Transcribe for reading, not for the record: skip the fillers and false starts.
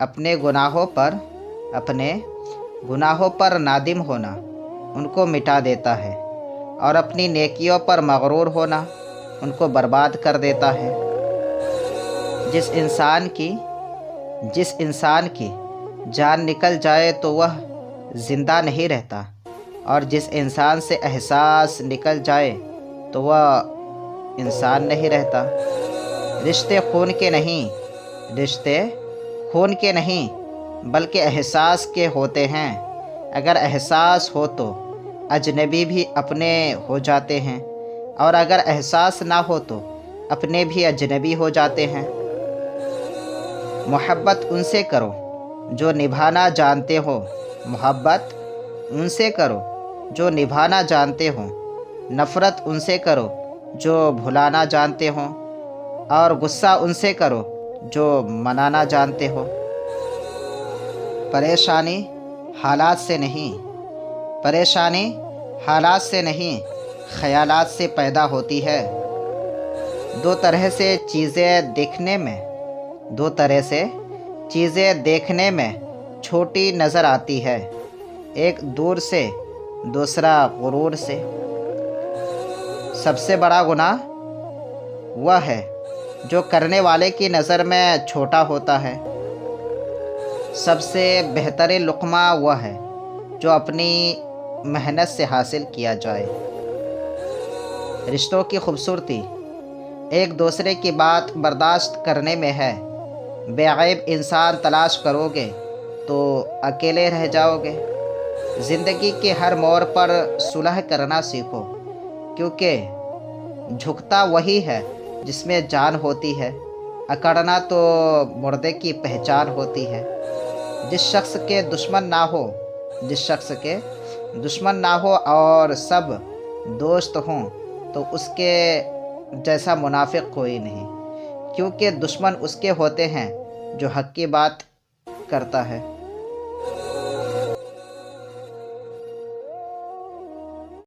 اپنے گناہوں پر نادم ہونا ان کو مٹا دیتا ہے، اور اپنی نیکیوں پر مغرور ہونا ان کو برباد کر دیتا ہے۔ جس انسان کی جان نکل جائے تو وہ زندہ نہیں رہتا، اور جس انسان سے احساس نکل جائے تو وہ انسان نہیں رہتا۔ رشتے خون کے نہیں بلکہ احساس کے ہوتے ہیں۔ اگر احساس ہو تو اجنبی بھی اپنے ہو جاتے ہیں، اور اگر احساس نہ ہو تو اپنے بھی اجنبی ہو جاتے ہیں۔ محبت ان سے کرو جو نبھانا جانتے ہو، نفرت ان سے کرو جو بھلانا جانتے ہو، اور غصہ ان سے کرو جو منانا جانتے ہو۔ پریشانی حالات سے نہیں خیالات سے پیدا ہوتی ہے۔ دو طرح سے چیزیں دیکھنے میں چھوٹی نظر آتی ہے، ایک دور سے، دوسرا غرور سے۔ سب سے بڑا گناہ وہ ہے جو کرنے والے کی نظر میں چھوٹا ہوتا ہے۔ سب سے بہترین لقمہ وہ ہے جو اپنی محنت سے حاصل کیا جائے۔ رشتوں کی خوبصورتی ایک دوسرے کی بات برداشت کرنے میں ہے۔ بے عیب انسان تلاش کرو گے تو اکیلے رہ جاؤ گے۔ زندگی کے ہر موڑ پر صلح کرنا سیکھو، کیونکہ جھکتا وہی ہے جس میں جان ہوتی ہے، اکڑنا تو مردے کی پہچان ہوتی ہے۔ جس شخص کے دشمن نہ ہو اور سب دوست ہوں تو اس کے جیسا منافق کوئی نہیں، کیونکہ دشمن اس کے ہوتے ہیں جو حق کی بات کرتا ہے۔